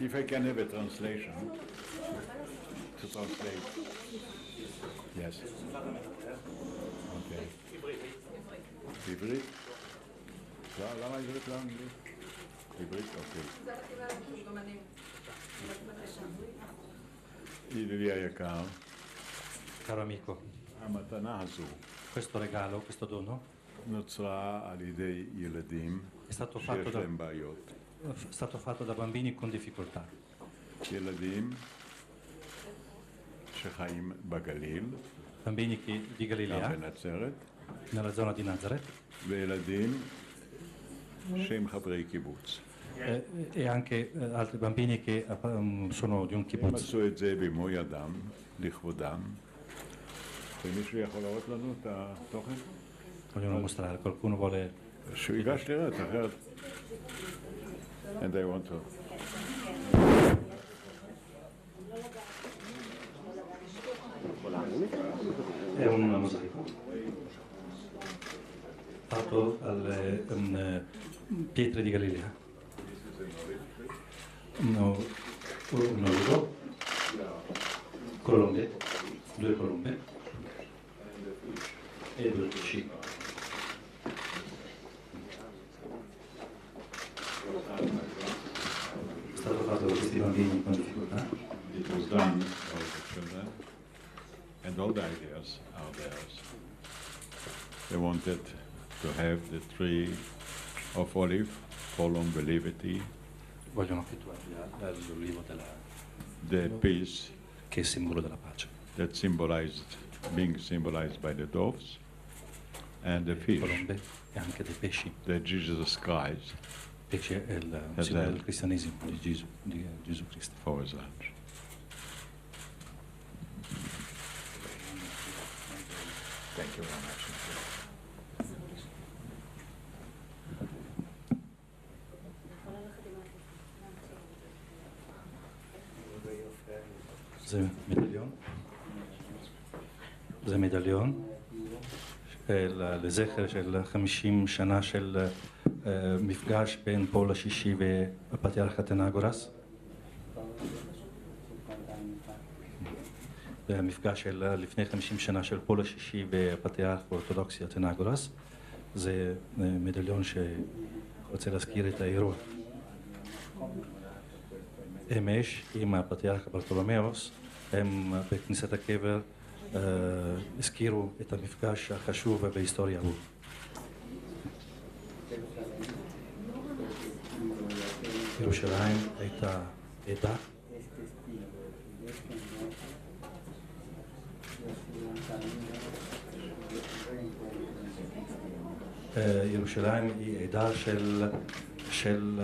If I can have a translation to translate. Yes. Okay. עברית? למה עברית לא אנגלית? עברית? אוקיי. ידידי היקר, Caro amico, המתנה הזו questo regalo, questo dono נוצרה על ידי ילדים è stato שיש להם בעיות. fatto da bambini con difficoltà, ילדים שחיים בגליל, bambini di גם Galilea, בנצרת, nella zona di Nazareth, וילדים שהם חברי קיבוץ. e anche altri bambini che sono di un הם kibbutz. עשו את זה במו ידם, לכבודם. ומישהו יכול להראות לנו את התוכן? Vogliono mostrare, qualcuno vuole... שיגש לראות, אחרת. And I want to. È un mosaico fatto alle pietre di Galilea. Un olivo, colombe, 2 colombe e 2 pesci. È stato fatto da questi bambini con difficoltà. It was done by the children, and all the ideas are theirs. They wanted to have the tree of olive, column, levity, Vogliono effettuare l'olivo the peace che è simbolo della pace. that being symbolized by the doves, and the fish Colombe e anche dei pesci. that Jesus Christ Pesce è il simbolo del cristianesimo di Gesù Cristo. for his lunch. Thank you very much. זה מדליון לזכר של 50 שנה של מפגש בין פול השישי והפטריארך אתנגורס. המפגש של לפני 50 שנה של פול השישי והפטריארך האורתודוקסי אתנגורס. זה מדליון שרוצה להזכיר את האירוע. אמש עם הפטריארך ברטולומיאוס, הם בכניסת הקבר הזכירו את המפגש החשוב בהיסטוריה ההוא. ירושלים הייתה עדה. ירושלים היא עדה של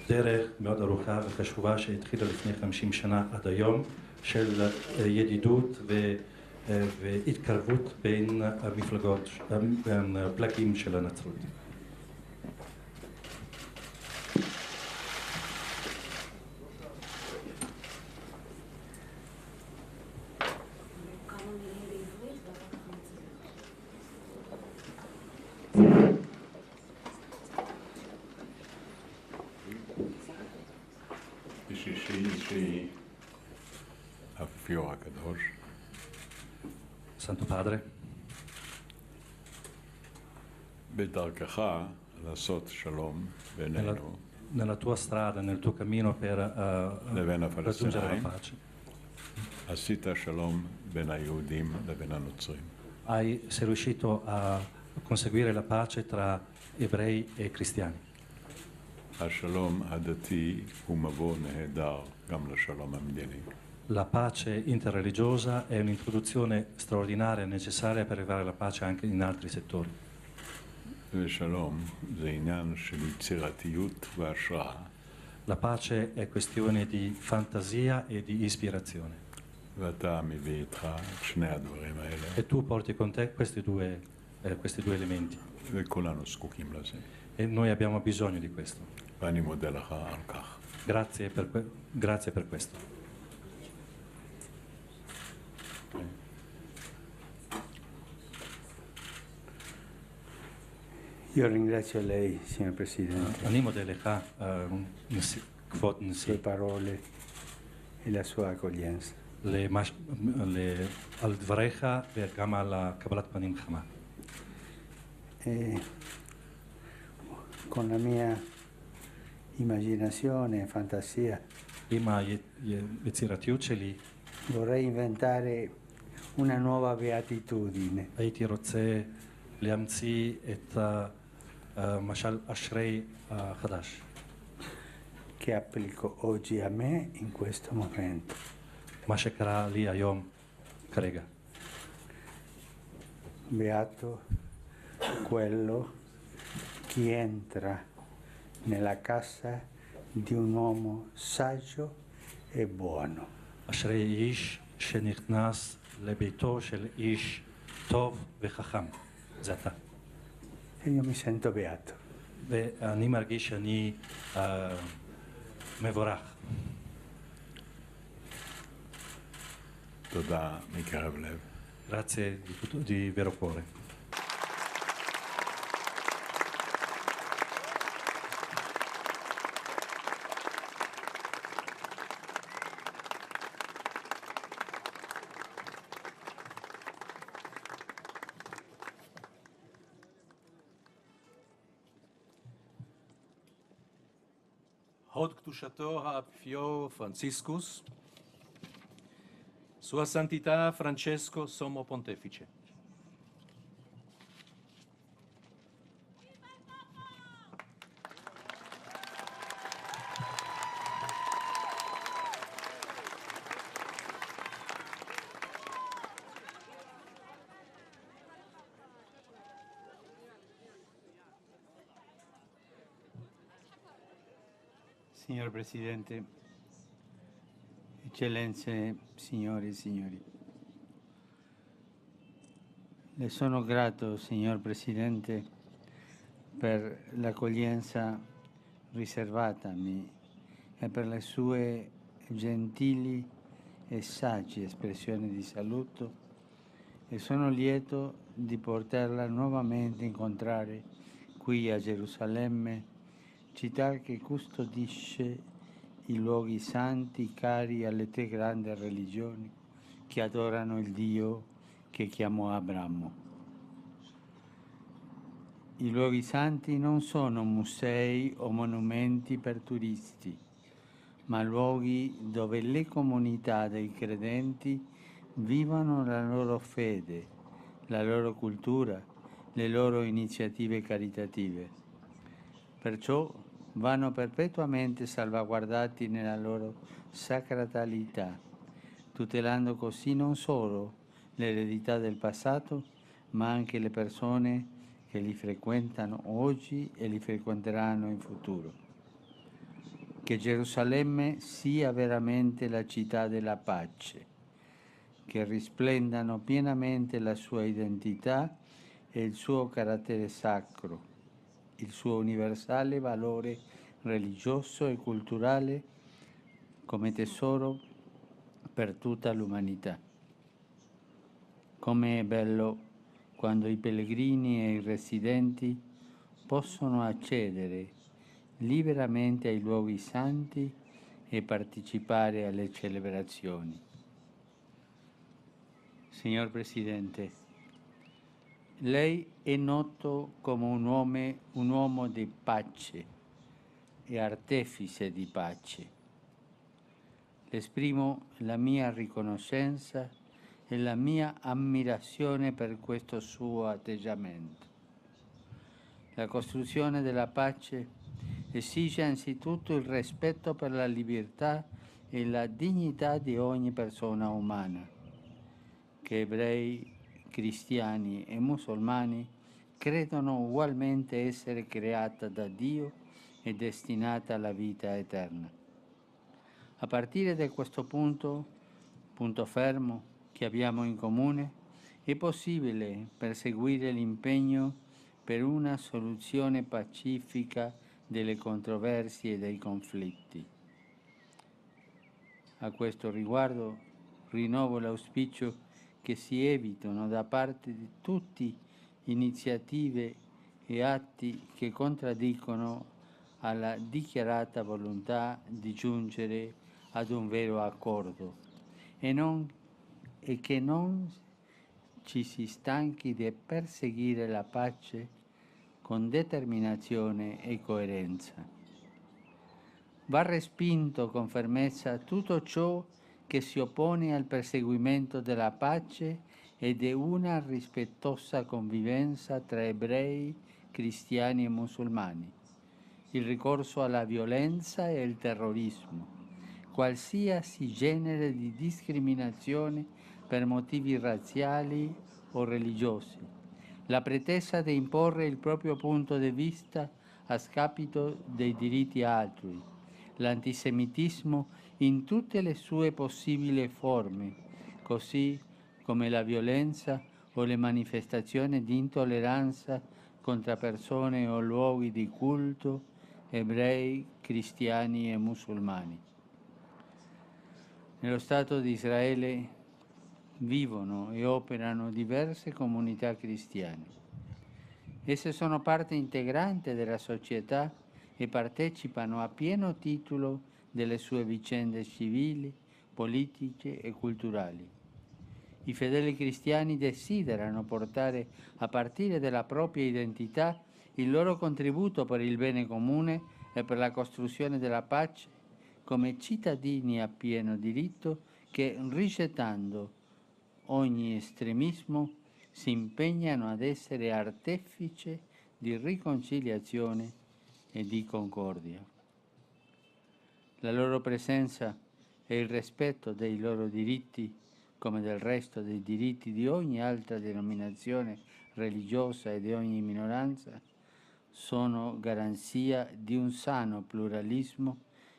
דרך מאוד ארוכה וחשובה שהתחילה לפני 50 שנה עד היום, של ידידות והתקרבות בין המפלגות, בין הפלגים של הנצרות. בשישי האפיפיור הקדוש, Santo Padre, בדרכך לעשות שלום בינינו nella tua strada, nel tuo cammino per לבין raggiungere la הפלסטינאים, pace, עשית שלום בין היהודים לבין הנוצרים. sei riuscito a conseguire la pace tra ebrei e cristiani. השלום הדתי הוא מבוא נהדר גם לשלום המדיני. La pace interreligiosa è un'introduzione straordinaria e necessaria per arrivare alla pace anche in altri settori. ושלום זה עניין של יצירתיות והשראה. La pace è questione di fantasia e di ispirazione. ואתה מביא איתך את שני הדברים האלה, E tu porti con te questi due elementi. וכולנו זקוקים לזה. E noi abbiamo bisogno di questo. ואני מודה לך על כך. Grazie per questo. Io ringrazio lei, signor Presidente. אני מודה לך, כבוד sue נשיא, parole e la sua accoglienza. על דבריך וגם על קבלת פנים חמה. E con la mia immaginazione e fantasia עם היצירתיות שלי vorrei inventare una nuova beatitudine הייתי רוצה להמציא את המשל אשרי החדש, che applico oggi a me in questo momento. מה שקרה לי היום כרגע. Beato quello che entra nella casa di un uomo saggio e buono. אשרי איש שנכנס לביתו של איש טוב וחכם. זה אתה. E io mi sento beato. ואני מרגיש שאני מבורך. תודה מקרב לב. Grazie di vero cuore. הוד קדושתו האפיפיור פרנציסקוס, Sua Santità Francesco Sommo Pontefice. Signor Presidente, Eccellenze, signore e signori, le sono grato, signor Presidente, per l'accoglienza riservatami e per le sue gentili e sagge espressioni di saluto e sono lieto di poterla nuovamente incontrare qui a Gerusalemme, città che custodisce i luoghi santi cari alle tre grandi religioni che adorano il Dio che chiamò Abramo. I luoghi santi non sono musei o monumenti per turisti, ma luoghi dove le comunità dei credenti vivono la loro fede, la loro cultura, le loro iniziative caritative. Perciò vanno perpetuamente salvaguardati nella loro sacralità, tutelando così non solo l'eredità del passato, ma anche le persone che li frequentano oggi e li frequenteranno in futuro. Che Gerusalemme sia veramente la città della pace, che risplendano pienamente la sua identità e il suo carattere sacro, il suo universale valore religioso e culturale come tesoro per tutta l'umanità. Come è bello quando i pellegrini e i residenti possono accedere liberamente ai luoghi santi e partecipare alle celebrazioni. Signor Presidente, lei è noto come un uomo di pace e artefice di pace. Le esprimo la mia riconoscenza e la mia ammirazione per questo suo atteggiamento. La costruzione della pace esige anzitutto il rispetto per la libertà e la dignità di ogni persona umana, che ebrei, cristiani e musulmani credono ugualmente essere creata da Dio e destinata alla vita eterna. A partire da questo punto fermo che abbiamo in comune, è possibile perseguire l'impegno per una soluzione pacifica delle controversie e dei conflitti. A questo riguardo rinnovo l'auspicio che si evitino da parte di tutti iniziative e atti che contraddicono alla dichiarata volontà di giungere ad un vero accordo e che non ci si stanchi di perseguire la pace con determinazione e coerenza. Va respinto con fermezza tutto ciò che si oppone al perseguimento della pace e di una rispettosa convivenza tra ebrei, cristiani e musulmani, il ricorso alla violenza e il terrorismo, qualsiasi genere di discriminazione per motivi razziali o religiosi, la pretesa di imporre il proprio punto di vista a scapito dei diritti altrui, l'antisemitismo in tutte le sue possibili forme, così come la violenza o le manifestazioni di intolleranza contro persone o luoghi di culto, ebrei, cristiani e musulmani. Nello Stato di Israele vivono e operano diverse comunità cristiane. Esse sono parte integrante della società e partecipano a pieno titolo delle sue vicende civili, politiche e culturali. I fedeli cristiani desiderano portare, a partire dalla propria identità, il loro contributo per il bene comune e per la costruzione della pace come cittadini a pieno diritto che, rigettando ogni estremismo, si impegnano ad essere artefice di riconciliazione e di concordia. La loro presenza e il rispetto dei loro diritti, come del resto dei diritti di ogni altra denominazione religiosa e di ogni minoranza, sono garanzia di un sano pluralismo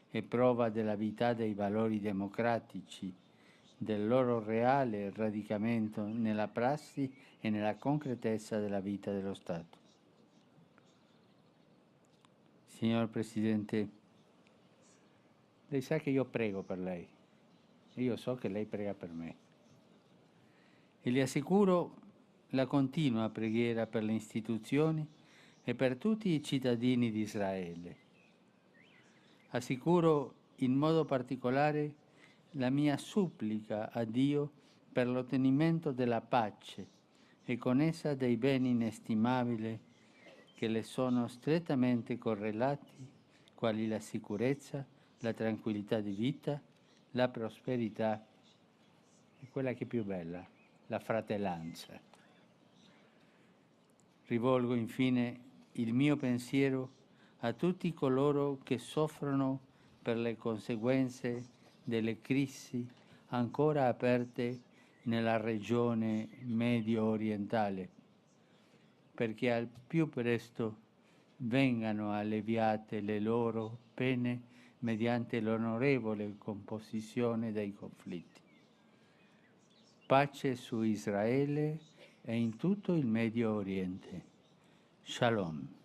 e prova della vita dei valori democratici, del loro reale radicamento nella prassi e nella concretezza della vita dello Stato. Signor Presidente, lei sa che io prego per lei e io so che lei prega per me. E le assicuro la continua preghiera per le istituzioni e per tutti i cittadini di Israele. Assicuro in modo particolare la mia supplica a Dio per l'ottenimento della pace e con essa dei beni inestimabili che le sono strettamente correlati, quali la sicurezza, la tranquillità di vita, la prosperità e quella che è più bella, la fratellanza. Rivolgo infine il mio pensiero a tutti coloro che soffrono per le conseguenze delle crisi ancora aperte nella regione medio-orientale, perché al più presto vengano alleviate le loro pene mediante l'onorevole composizione dei conflitti. Pace su Israele e in tutto il Medio Oriente. Shalom.